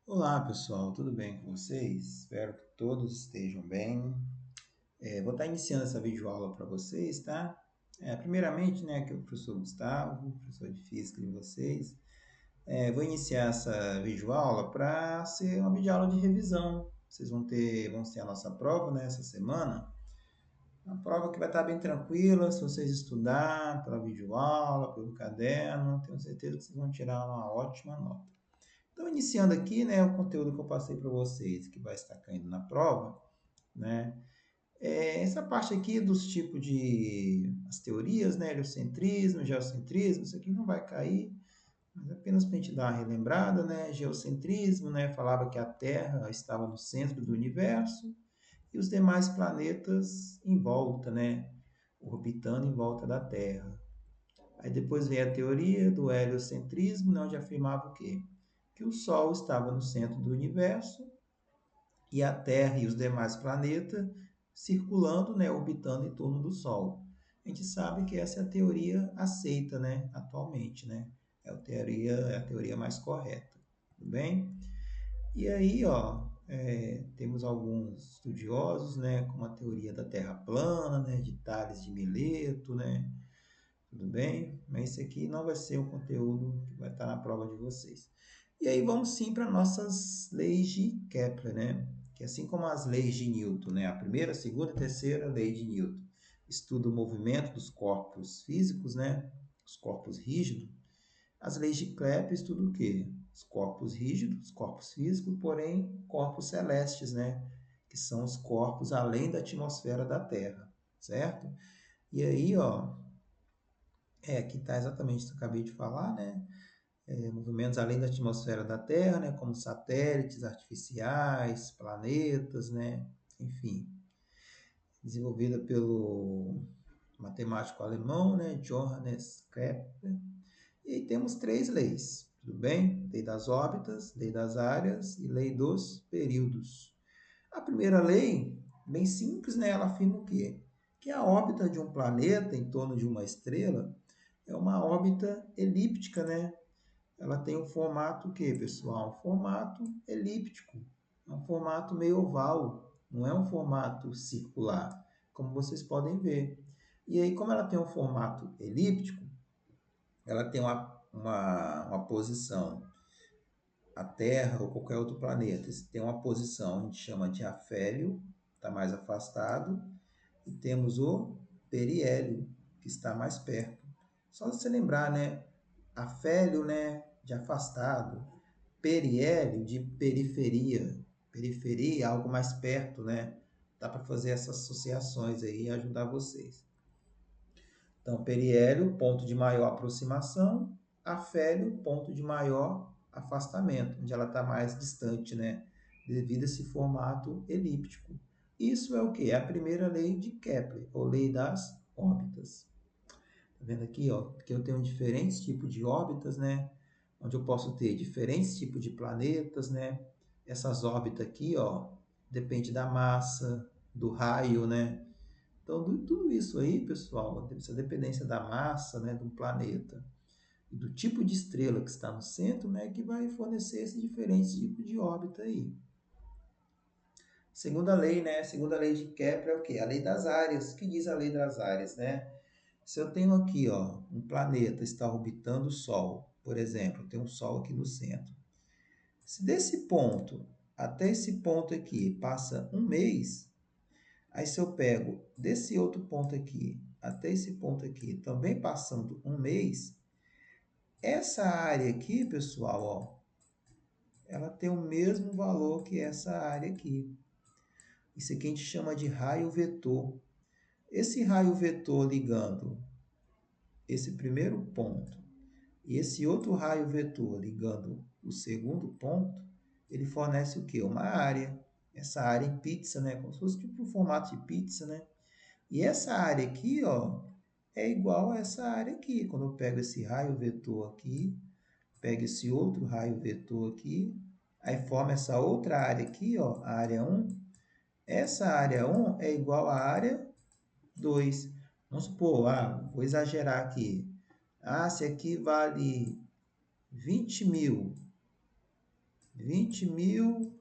Olá pessoal, tudo bem com vocês? Espero que todos estejam bem. Vou estar iniciando essa videoaula para vocês, tá? Primeiramente, né, aqui é o professor Gustavo, professor de Física de vocês. Vou iniciar essa videoaula para ser uma videoaula de revisão. Vocês vão ter a nossa prova, né, essa semana. Uma prova que vai estar bem tranquila, se vocês estudar pela videoaula, pelo caderno, tenho certeza que vocês vão tirar uma ótima nota. Então, iniciando aqui, né, o conteúdo que eu passei para vocês, que vai estar caindo na prova, né, essa parte aqui dos tipos de as teorias, né, heliocentrismo, geocentrismo, isso aqui não vai cair, mas apenas para a gente dar uma relembrada, né, geocentrismo, né, falava que a Terra estava no centro do universo e os demais planetas em volta, né, orbitando em volta da Terra. Aí depois veio a teoria do heliocentrismo, né, onde afirmava o quê? Que o Sol estava no centro do universo e a Terra e os demais planetas circulando, né, orbitando em torno do Sol. A gente sabe que essa é a teoria aceita, né, atualmente, né? É a teoria mais correta, tudo bem? E aí, ó, temos alguns estudiosos, né, como a teoria da Terra plana, né, de Tales de Mileto, né, tudo bem? Mas esse aqui não vai ser o conteúdo que vai estar na prova de vocês. E aí vamos sim para nossas leis de Kepler, né? Que assim como as leis de Newton, né? A primeira, a segunda e a terceira lei de Newton estuda o movimento dos corpos físicos, né? Os corpos rígidos. As leis de Kepler estudam o quê? Os corpos rígidos, os corpos físicos, porém corpos celestes, né? Que são os corpos além da atmosfera da Terra, certo? E aí, ó, aqui está exatamente o que eu acabei de falar, né? Movimentos além da atmosfera da Terra, né? Como satélites artificiais, planetas, né? Enfim, desenvolvida pelo matemático alemão, né? Johannes Kepler. E aí temos três leis, tudo bem? Lei das órbitas, lei das áreas e lei dos períodos. A primeira lei, bem simples, né? Ela afirma o quê? Que a órbita de um planeta em torno de uma estrela é uma órbita elíptica, né? Ela tem um formato o quê, pessoal? Um formato elíptico. É um formato meio oval, não é um formato circular, como vocês podem ver. E aí, como ela tem um formato elíptico, ela tem uma posição, a Terra ou qualquer outro planeta, tem uma posição, a gente chama de afélio, está mais afastado, e temos o periélio, que está mais perto. Só você lembrar, né? Afélio, né? De afastado. Periélio, de periferia. Periferia, é algo mais perto, né? Dá para fazer essas associações aí e ajudar vocês. Então, periélio, ponto de maior aproximação. Afélio, ponto de maior afastamento, onde ela está mais distante, né? Devido a esse formato elíptico. Isso é o que? É a primeira lei de Kepler, ou lei das órbitas. Tá vendo aqui, ó? Que eu tenho diferentes tipos de órbitas, né? Onde eu posso ter diferentes tipos de planetas, né? Essas órbitas aqui, ó, depende da massa, do raio, né? Então, tudo isso aí, pessoal, essa dependência da massa, né, do planeta e do tipo de estrela que está no centro, né, que vai fornecer esses diferentes tipos de órbita aí. Segunda lei, né? Segunda lei de Kepler é o quê? A lei das áreas. O que diz a lei das áreas, né? Se eu tenho aqui, ó, um planeta está orbitando o Sol, por exemplo, tem um Sol aqui no centro. Se desse ponto até esse ponto aqui passa um mês, aí se eu pego desse outro ponto aqui até esse ponto aqui, também passando um mês, essa área aqui, pessoal, ó, ela tem o mesmo valor que essa área aqui. Isso aqui a gente chama de raio vetor. Esse raio vetor ligando esse primeiro ponto e esse outro raio vetor ligando o segundo ponto, ele fornece o quê? Uma área. Essa área em pizza, né? Como se fosse tipo um formato de pizza, né? E essa área aqui, ó, é igual a essa área aqui. Quando eu pego esse raio vetor aqui, pego esse outro raio vetor aqui, aí forma essa outra área aqui, ó, a área 1. Essa área 1 é igual à área 2. Vamos supor, vou exagerar aqui. Se aqui vale 20 mil, 20.000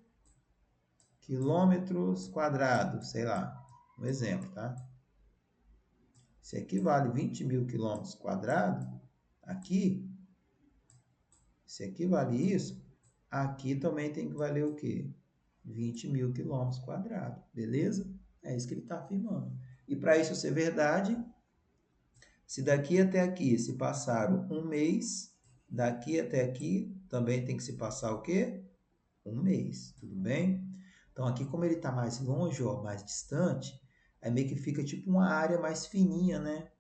quilômetros quadrados, sei lá, um exemplo, tá? Se equivale 20.000 quilômetros quadrados, aqui, se equivale isso, aqui também tem que valer o quê? 20.000 quilômetros quadrados, beleza? É isso que ele está afirmando. E para isso ser verdade, se daqui até aqui se passaram um mês, daqui até aqui também tem que se passar o quê? Um mês, tudo bem? Então aqui como ele está mais longe, ó, mais distante, é meio que fica tipo uma área mais fininha, né?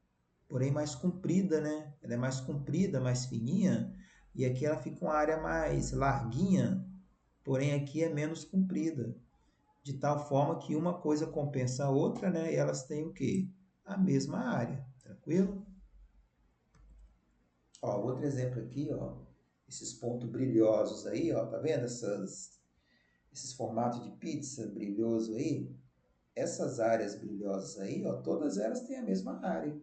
Porém mais comprida, né? Ela é mais comprida, mais fininha, e aqui ela fica uma área mais larguinha, porém aqui é menos comprida, de tal forma que uma coisa compensa a outra, né? E elas têm o quê? A mesma área, tranquilo? Ó, outro exemplo aqui, ó, esses pontos brilhosos aí, ó, tá vendo esses formatos de pizza brilhoso aí? Essas áreas brilhosas aí, ó, todas elas têm a mesma área,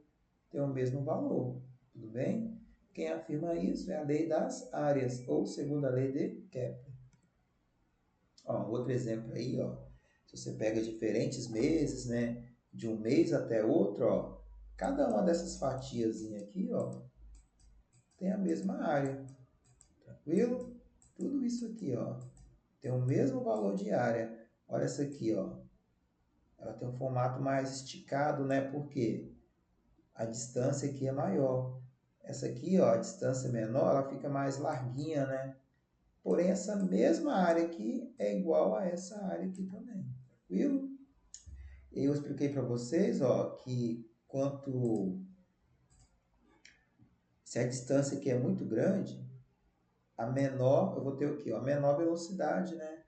têm o mesmo valor, tudo bem? Quem afirma isso é a lei das áreas, ou segunda lei de Kepler. Ó, outro exemplo aí, ó, se você pega diferentes meses, né, de um mês até outro, ó, cada uma dessas fatiazinhas aqui, ó, tem a mesma área, tranquilo? Tudo isso aqui, ó, tem o mesmo valor de área. Olha essa aqui, ó, ela tem um formato mais esticado, né? Porque a distância aqui é maior. Essa aqui, ó, a distância menor, ela fica mais larguinha, né? Porém, essa mesma área aqui é igual a essa área aqui também, tranquilo? Eu expliquei para vocês, ó, que se a distância aqui é muito grande, a menor, eu vou ter o quê? A menor velocidade, né?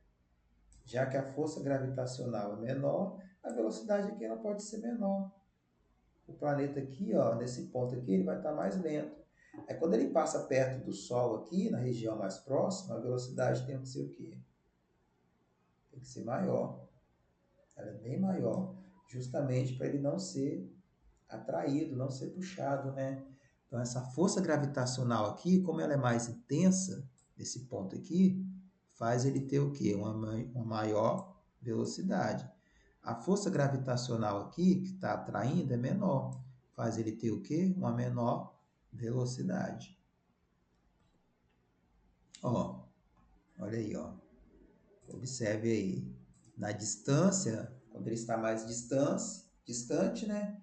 Já que a força gravitacional é menor, a velocidade aqui ela pode ser menor. O planeta aqui, ó, nesse ponto aqui, ele vai estar mais lento. Aí quando ele passa perto do Sol aqui, na região mais próxima, a velocidade tem que ser o quê? Tem que ser maior. Ela é bem maior, justamente para ele não ser atraído, não ser puxado, né? Então essa força gravitacional aqui, como ela é mais intensa, nesse ponto aqui, faz ele ter o quê? Uma maior velocidade. A força gravitacional aqui, que está atraindo, é menor. Faz ele ter o quê? Uma menor velocidade. Ó, olha aí, ó. Observe aí. Na distância, quando ele está mais distante, né?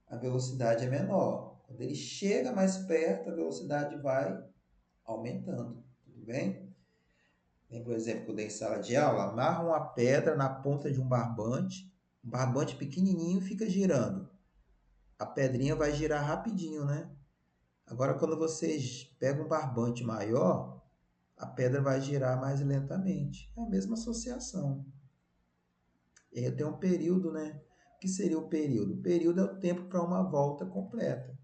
A velocidade é menor. Quando ele chega mais perto, a velocidade vai aumentando. Tudo bem? Lembra o exemplo que eu dei em sala de aula? Amarra uma pedra na ponta de um barbante pequenininho fica girando. A pedrinha vai girar rapidinho, né? Agora, quando você pega um barbante maior, a pedra vai girar mais lentamente. É a mesma associação. E aí tem um período, né? O que seria o período? O período é o tempo para uma volta completa.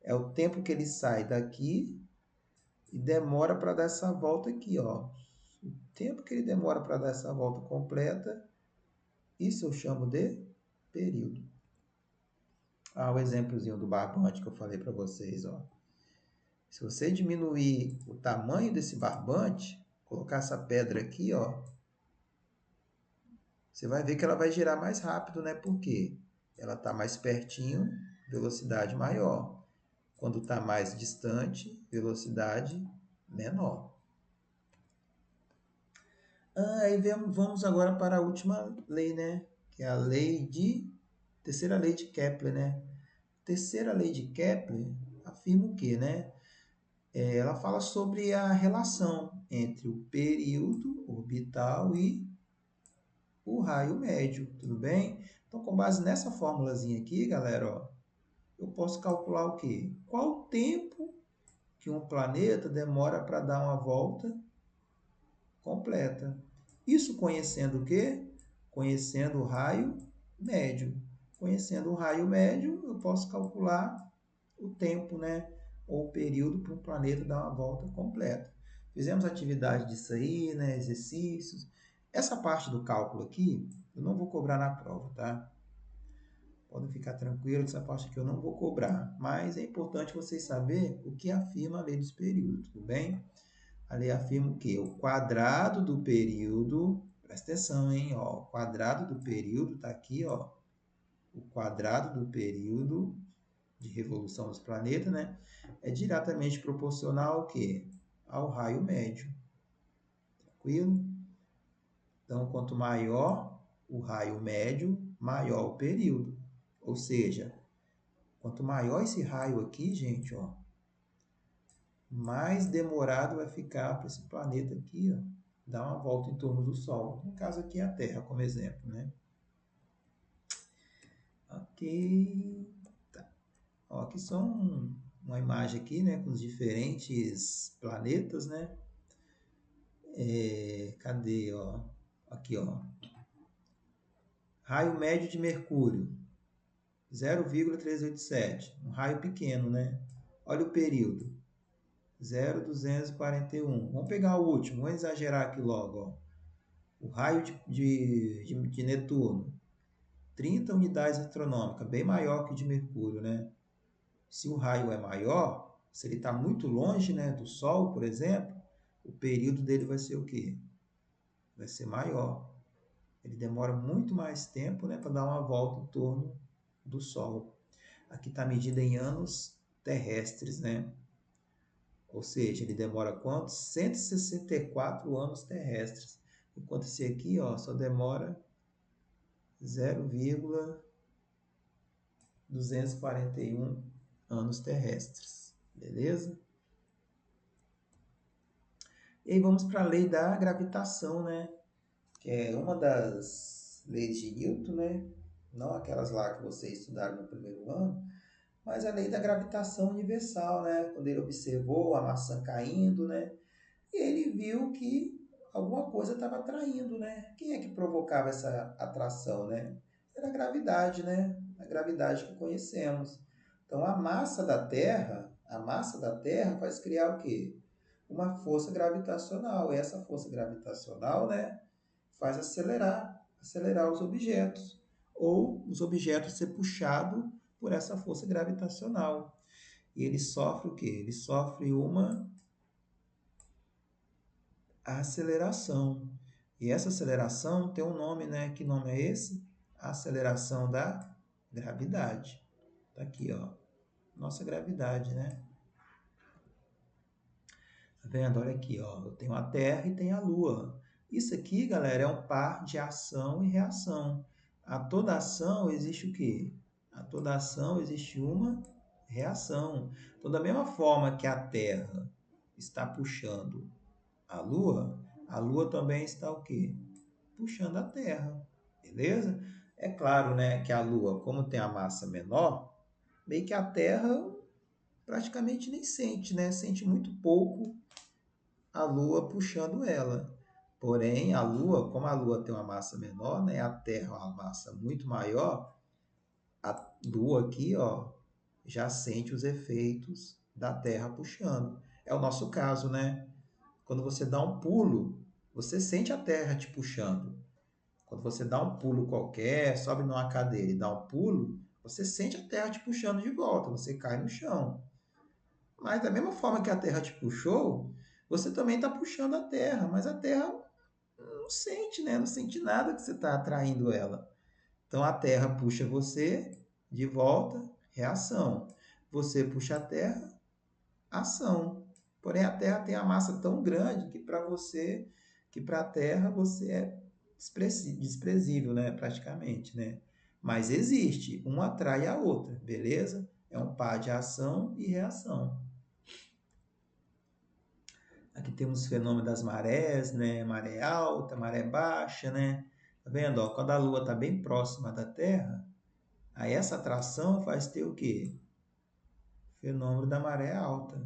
É o tempo que ele sai daqui e demora para dar essa volta aqui, ó. O tempo que ele demora para dar essa volta completa, isso eu chamo de período. Ah, o exemplozinho do barbante que eu falei para vocês, ó. Se você diminuir o tamanho desse barbante, colocar essa pedra aqui, ó, você vai ver que ela vai girar mais rápido, né? Por quê? Ela está mais pertinho, velocidade maior. Quando está mais distante, velocidade menor. Aí vamos agora para a última lei, né? Que é a terceira lei de Kepler, né? Terceira lei de Kepler afirma o quê, né? Ela fala sobre a relação entre o período orbital e o raio médio, tudo bem? Então, com base nessa formulazinha aqui, galera, ó, eu posso calcular o quê? Qual o tempo que um planeta demora para dar uma volta completa? Isso conhecendo o quê? Conhecendo o raio médio. Conhecendo o raio médio, eu posso calcular o tempo, né? Ou o período para um planeta dar uma volta completa. Fizemos atividade disso aí, né? Exercícios. Essa parte do cálculo aqui, eu não vou cobrar na prova, tá? Podem ficar tranquilos, essa parte aqui eu não vou cobrar. Mas é importante vocês saberem o que afirma a lei dos períodos, tudo bem? A lei afirma o quê? O quadrado do período, presta atenção, hein? Ó, o quadrado do período está aqui, ó. O quadrado do período de revolução dos planetas, né? É diretamente proporcional ao quê? Ao raio médio. Tranquilo? Então, quanto maior o raio médio, maior o período. Ou seja, quanto maior esse raio aqui, gente, ó, mais demorado vai ficar para esse planeta aqui, ó, dar uma volta em torno do Sol. No caso aqui é a Terra, como exemplo, né? Ok. Tá. Ó, aqui só uma imagem aqui, né, com os diferentes planetas, né? Cadê, ó? Aqui, ó. Raio médio de Mercúrio, 0,387. Um raio pequeno, né? Olha o período, 0,241. Vamos pegar o último, vamos exagerar aqui logo, ó. O raio de Netuno, 30 unidades astronômicas, bem maior que o de Mercúrio, né? Se o raio é maior, se ele está muito longe, né, do Sol, por exemplo, o período dele vai ser o quê? Vai ser maior. Ele demora muito mais tempo, né, para dar uma volta em torno do Sol. Aqui está medida em anos terrestres, né? Ou seja, ele demora quantos? 164 anos terrestres. Enquanto esse aqui, ó, só demora 0,241 anos terrestres. Beleza? E aí vamos para a lei da gravitação, né? Que é uma das leis de Newton, né? Não aquelas lá que vocês estudaram no primeiro ano, mas a lei da gravitação universal, né? Quando ele observou a maçã caindo, né? E ele viu que alguma coisa estava atraindo, né? Quem é que provocava essa atração, né? Era a gravidade, né? A gravidade que conhecemos. Então a massa da Terra faz criar o quê? Uma força gravitacional. E essa força gravitacional, né, faz acelerar os objetos, ou os objetos ser puxados por essa força gravitacional. E ele sofre o quê? Ele sofre uma aceleração. E essa aceleração tem um nome, né? Que nome é esse? Aceleração da gravidade. Tá aqui, ó. Nossa gravidade, né? Tá vendo? Olha aqui, ó. Eu tenho a Terra e tenho a Lua. Isso aqui, galera, é um par de ação e reação. A toda ação existe o quê? A toda ação existe uma reação. Então, da mesma forma que a Terra está puxando a Lua também está o quê? Puxando a Terra, beleza? É claro, né, que a Lua, como tem a massa menor, meio que a Terra praticamente nem sente, né? Sente muito pouco a Lua puxando ela. Porém, a Lua, como a Lua tem uma massa menor, né, a Terra uma massa muito maior, a Lua aqui, ó, já sente os efeitos da Terra puxando. É o nosso caso, né? Quando você dá um pulo, você sente a Terra te puxando. Quando você dá um pulo qualquer, sobe numa cadeira e dá um pulo, você sente a Terra te puxando de volta, você cai no chão. Mas da mesma forma que a Terra te puxou, você também está puxando a Terra, mas a Terra não sente, né? Não sente nada que você está atraindo ela. Então a Terra puxa você de volta, reação. Você puxa a Terra, ação. Porém, a Terra tem a massa tão grande que para a Terra você é desprezível, né? Praticamente, né? Mas existe, uma atrai a outra, beleza? É um par de ação e reação. Aqui temos o fenômeno das marés, né? Maré alta, maré baixa, né? Tá vendo? Ó, quando a Lua está bem próxima da Terra, aí essa atração faz ter o quê? Fenômeno da maré alta.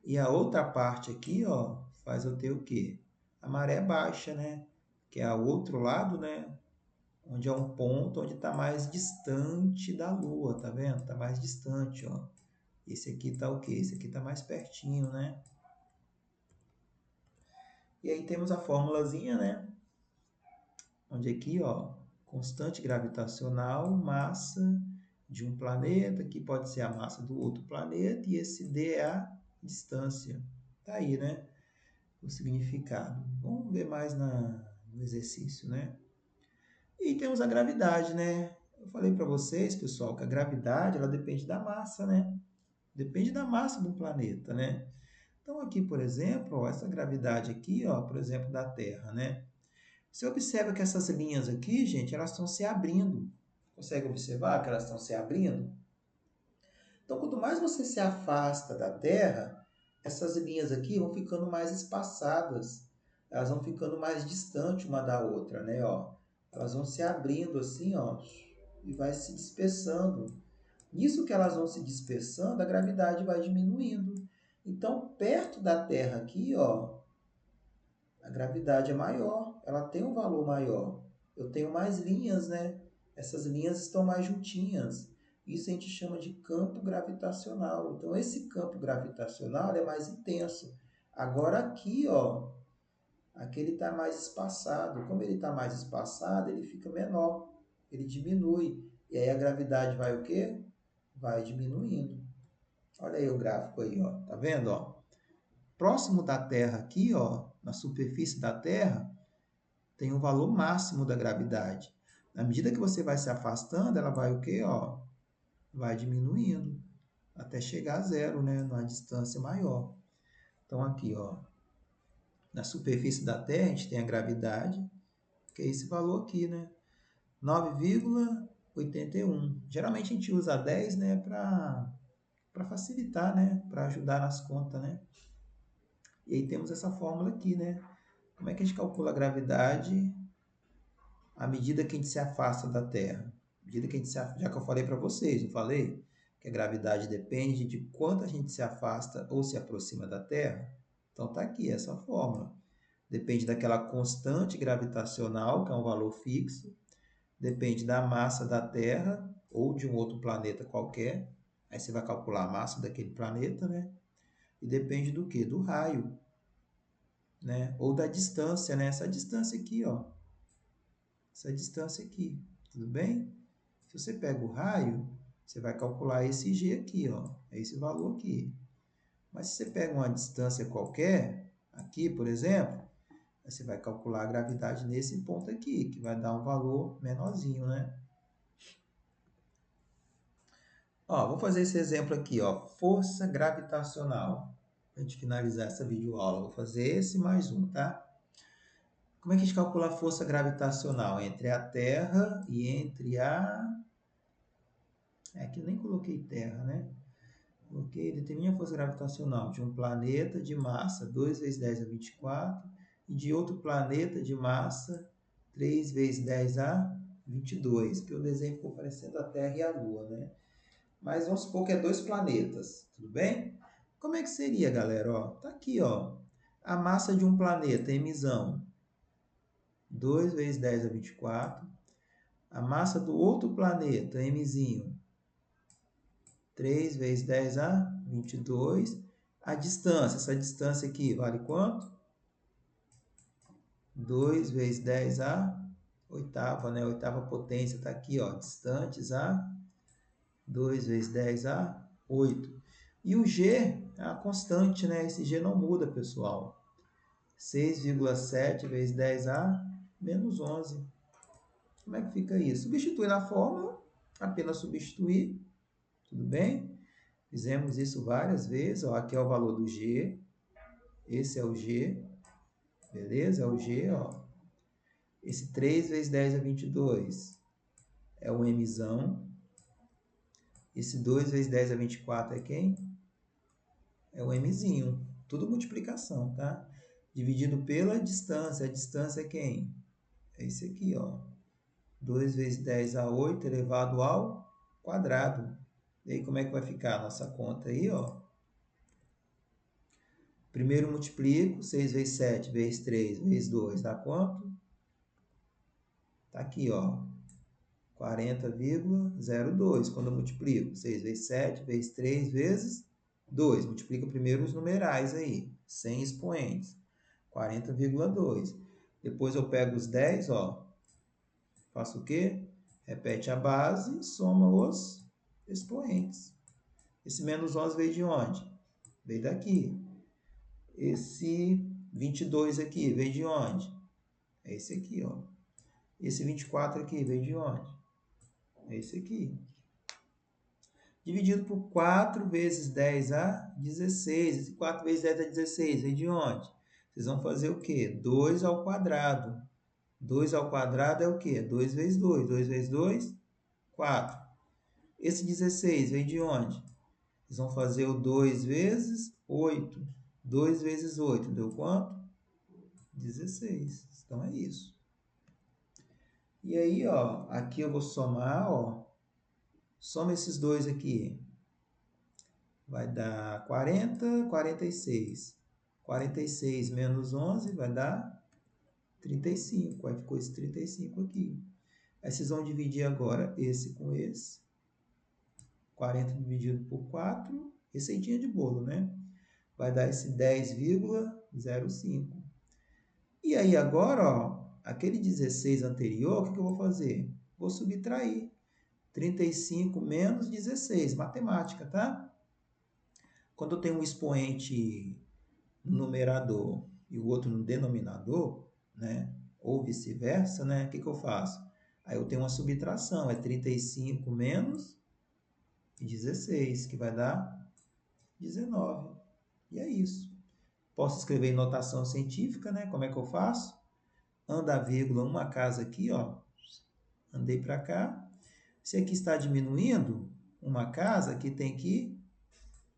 E a outra parte aqui, ó, faz eu ter o quê? A maré baixa, né? Que é o outro lado, né? Onde é um ponto onde está mais distante da Lua, tá vendo? Está mais distante, ó. Esse aqui está o quê? Esse aqui está mais pertinho, né? E aí temos a formulazinha, né? Onde aqui, ó, constante gravitacional, massa de um planeta, que pode ser a massa do outro planeta, e esse D é a distância. Tá aí, né? o significado. Vamos ver mais no exercício, né? E temos a gravidade, né? Eu falei para vocês, pessoal, que a gravidade, ela depende da massa, né? Depende da massa do planeta, né? Então, aqui, por exemplo, ó, essa gravidade aqui, ó, por exemplo, da Terra, né? Você observa que essas linhas aqui, gente, elas estão se abrindo. Consegue observar que elas estão se abrindo? Então, quanto mais você se afasta da Terra, essas linhas aqui vão ficando mais espaçadas. Elas vão ficando mais distantes uma da outra, né? Ó, elas vão se abrindo assim, ó, e vai se dispersando. Nisso que elas vão se dispersando, a gravidade vai diminuindo. Então, perto da Terra aqui, ó, a gravidade é maior, ela tem um valor maior. Eu tenho mais linhas, né? Essas linhas estão mais juntinhas. Isso a gente chama de campo gravitacional. Então, esse campo gravitacional é mais intenso. Agora aqui, ó, aqui ele está mais espaçado. Como ele está mais espaçado, ele fica menor, ele diminui. E aí a gravidade vai o quê? Vai diminuindo. Olha aí o gráfico aí, ó. Tá vendo, ó? Próximo da Terra aqui, ó, na superfície da Terra, tem um valor máximo da gravidade. Na medida que você vai se afastando, ela vai o quê, ó? Vai diminuindo até chegar a zero, né, numa distância maior. Então aqui, ó, na superfície da Terra, a gente tem a gravidade, que é esse valor aqui, né? 9,81. Geralmente a gente usa 10, né, para facilitar, né, para ajudar nas contas, né? E aí temos essa fórmula aqui, né? Como é que a gente calcula a gravidade à medida que a gente se afasta da Terra? À medida que a gente se afasta, já que eu falei para vocês, eu falei que a gravidade depende de quanto a gente se afasta ou se aproxima da Terra. Então tá aqui essa fórmula. Depende daquela constante gravitacional, que é um valor fixo, depende da massa da Terra ou de um outro planeta qualquer. Aí você vai calcular a massa daquele planeta, né? E depende do quê? Do raio, né? Ou da distância, né? Essa distância aqui, ó. Essa distância aqui, tudo bem? Se você pega o raio, você vai calcular esse G aqui, ó. É esse valor aqui. Mas se você pega uma distância qualquer, aqui, por exemplo, você vai calcular a gravidade nesse ponto aqui, que vai dar um valor menorzinho, né? Ó, vou fazer esse exemplo aqui, ó. Força gravitacional. Para a gente finalizar essa videoaula, vou fazer esse mais um, tá? Como é que a gente calcula a força gravitacional entre a Terra e entre a... Aqui eu nem coloquei Terra, né? Coloquei, determina a força gravitacional de um planeta de massa 2 vezes 10 a 24 e de outro planeta de massa 3 vezes 10 a 22, porque o desenho ficou parecendo a Terra e a Lua, né? Mas vamos supor que é dois planetas, tudo bem? Como é que seria, galera? Ó, tá aqui, ó. A massa de um planeta, emissão, 2 vezes 10 a 24. A massa do outro planeta, Mzinho, 3 vezes 10 a 22. A distância, essa distância aqui vale quanto? 2 vezes 10 a oitava, né? Oitava potência está aqui, ó. Distantes a 2 vezes 10 a 8. E o G é a constante, né? Esse G não muda, pessoal. 6,7 vezes 10 a menos 11. Como é que fica isso? Substituir na fórmula, apenas substituir, tudo bem? Fizemos isso várias vezes, ó, aqui é o valor do G, esse é o G, beleza? É o G, ó. Esse 3 vezes 10 a 22 é o Mzão. Esse 2 vezes 10 a 24 é quem? É o Mzinho. Tudo multiplicação, tá? Dividido pela distância. A distância é quem? É esse aqui, ó. 2 vezes 10 a 8 elevado ao quadrado. E aí, como é que vai ficar a nossa conta aí, ó? Primeiro multiplico, 6 vezes 7 vezes 3 vezes 2 dá quanto? Tá aqui, ó. 40,02. Quando eu multiplico 6 vezes 7 vezes 3 vezes 2. Multiplica primeiro os numerais aí, sem expoentes. 40,2. Depois eu pego os 10, ó. Faço o quê? Repete a base e soma os expoentes. Esse menos 11 veio de onde? Veio daqui. Esse 22 aqui veio de onde? É esse aqui, ó. Esse 24 aqui veio de onde? É esse aqui. Dividido por 4 vezes 10 a 16. Esse 4 vezes 10 a 16 veio de onde? Vocês vão fazer o quê? 2 ao quadrado. 2 ao quadrado é o quê? 2 vezes 2. 2 vezes 2, 4. Esse 16 veio de onde? Vocês vão fazer o 2 vezes 8. 2 vezes 8 deu quanto? 16. Então é isso. E aí, ó, aqui eu vou somar, ó. Soma esses dois aqui. Vai dar 40, 46. 46 menos 11 vai dar 35. Aí ficou esse 35 aqui. Aí vocês vão dividir agora esse com esse. 40 dividido por 4. Receitinha de bolo, né? Vai dar esse 10,05. E aí agora, ó, aquele 16 anterior, o que eu vou fazer? Vou subtrair. 35 menos 16, matemática, tá? Quando eu tenho um expoente no numerador e o outro no denominador, né? Ou vice-versa, né? O que eu faço? Aí eu tenho uma subtração, é 35 menos 16, que vai dar 19. E é isso. Posso escrever em notação científica, né? Como é que eu faço? Anda a vírgula uma casa aqui, ó. Andei para cá. Se aqui está diminuindo uma casa, aqui tem que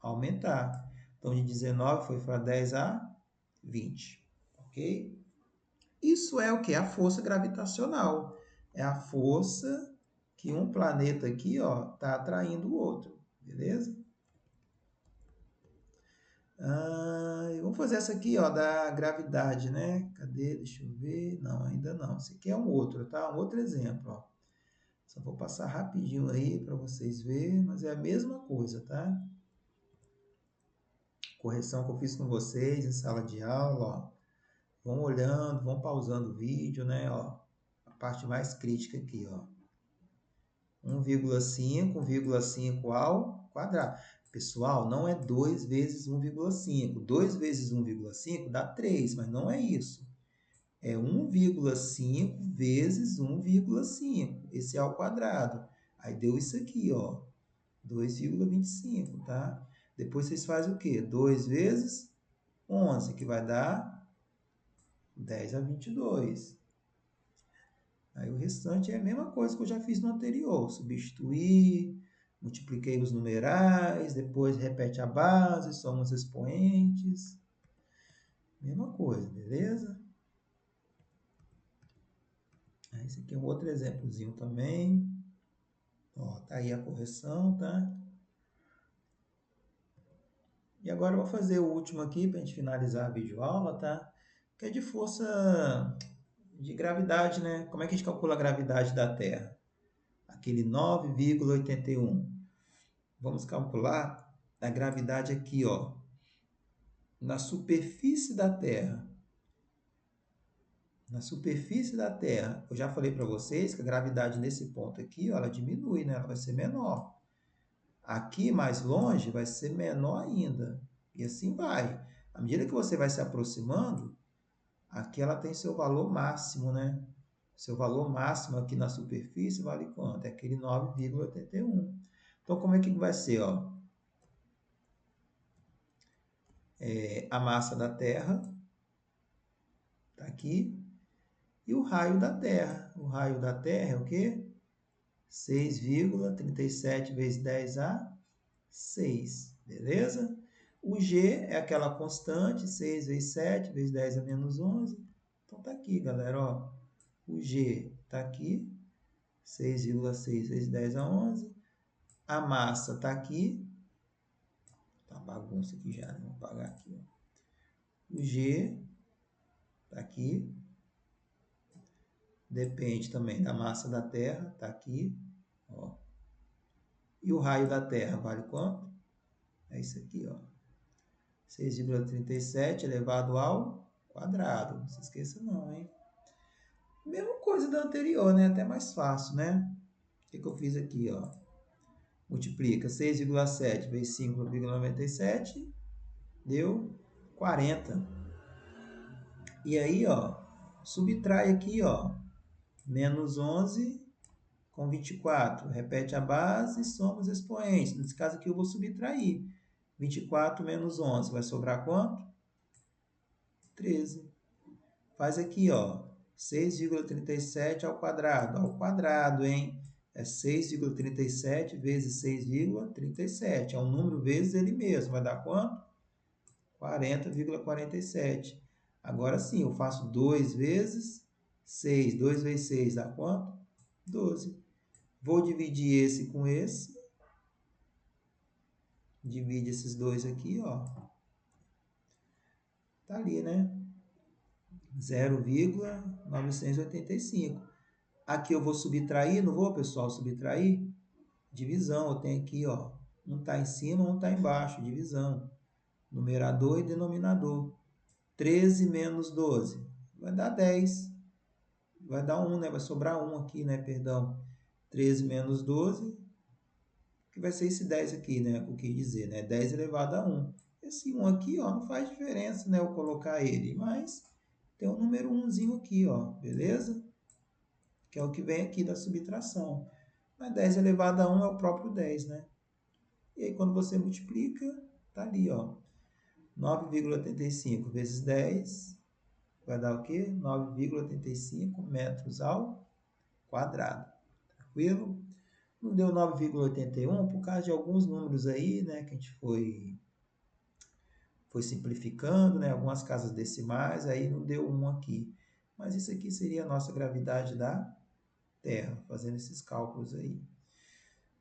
aumentar. Então, de 19 foi para 10 a 20. Ok? Isso é o que? A força gravitacional. É a força que um planeta aqui está atraindo o outro. Beleza? Vamos fazer essa aqui, ó, da gravidade, né? Cadê? Deixa eu ver. Não, ainda não. Esse aqui é um outro, tá? Um outro exemplo, ó. Só vou passar rapidinho aí para vocês verem, mas é a mesma coisa, tá? Correção que eu fiz com vocês em sala de aula, ó. Vão olhando, vão pausando o vídeo, né? Ó, a parte mais crítica aqui, ó. 1,5 ao quadrado. Pessoal, não é 2 vezes 1,5. 2 vezes 1,5 dá 3, mas não é isso. É 1,5 vezes 1,5. Esse é ao quadrado. Aí deu isso aqui, ó. 2,25, tá? Depois vocês fazem o quê? 2 vezes 11, que vai dar 10 a 22. Aí o restante é a mesma coisa que eu já fiz no anterior. Substituir, multipliquei os numerais, depois repete a base, soma os expoentes. Mesma coisa, beleza? Esse aqui é um outro exemplozinho também. Ó, tá aí a correção, tá? E agora eu vou fazer o último aqui para a gente finalizar a videoaula, tá? Que é de força de gravidade, né? Como é que a gente calcula a gravidade da Terra? Aquele 9,81. Vamos calcular a gravidade aqui, ó, na superfície da Terra. Na superfície da Terra, eu já falei para vocês que a gravidade nesse ponto aqui, ó, ela diminui, né? Ela vai ser menor. Aqui, mais longe, vai ser menor ainda. E assim vai. À medida que você vai se aproximando, aqui ela tem seu valor máximo, né? Seu valor máximo aqui na superfície vale quanto? É aquele 9,81. Então, como é que vai ser, ó? A massa da Terra está aqui. E o raio da Terra. O raio da Terra é o quê? 6,37 vezes 10 a 6. Beleza? O G é aquela constante, 6 vezes 7 vezes 10 a menos 11. Então, tá aqui, galera, ó. O G tá aqui, 6,6 vezes 10 a 11. A massa tá aqui. Tá uma bagunça aqui já, né? Vamos apagar aqui, ó. O G tá aqui. Depende também da massa da Terra, tá aqui, ó. E o raio da Terra vale quanto? É isso aqui, ó. 6,37 elevado ao quadrado. Não se esqueça não, hein? Mesma coisa da anterior, né? Até mais fácil, né? O que eu fiz aqui, ó? Multiplica 6,7 vezes 5,97, deu 40. E aí, ó, subtrai aqui, ó, menos 11 com 24. Repete a base e soma os expoentes. Nesse caso aqui eu vou subtrair. 24 menos 11 vai sobrar quanto? 13. Faz aqui, ó, 6,37 ao quadrado, hein? É 6,37 vezes 6,37. É um número vezes ele mesmo. Vai dar quanto? 40,47. Agora sim, eu faço 2 vezes 6. 2 vezes 6 dá quanto? 12. Vou dividir esse com esse. Divide esses dois aqui, ó. Tá ali, né? 0,985. Aqui eu vou subtrair, não vou, pessoal, subtrair? Divisão, eu tenho aqui, ó. Um está em cima, um está embaixo, divisão. Numerador e denominador. 13 menos 12 vai dar 10. Vai dar 1, né? Vai sobrar 1 aqui, né? Perdão. 13 menos 12, que vai ser esse 10 aqui, né? O que dizer, né? 10 elevado a 1. Esse 1 aqui, ó, não faz diferença, né? Eu colocar ele, mas tem um número 1zinho aqui, ó. Beleza? Que é o que vem aqui da subtração. Mas 10 elevado a 1 é o próprio 10, né? E aí, quando você multiplica, tá ali, ó. 9,85 vezes 10 vai dar o quê? 9,85 metros ao quadrado. Tranquilo? Não deu 9,81 por causa de alguns números aí, né? Que a gente foi simplificando, né? Algumas casas decimais, aí não deu 1 aqui. Mas isso aqui seria a nossa gravidade da Terra, fazendo esses cálculos aí.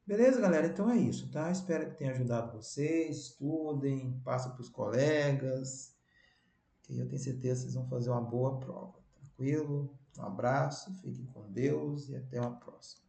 Beleza, galera? Então é isso, tá? Espero que tenha ajudado vocês. Estudem, passem para os colegas, que eu tenho certeza que vocês vão fazer uma boa prova. Tranquilo? Um abraço, fiquem com Deus e até uma próxima.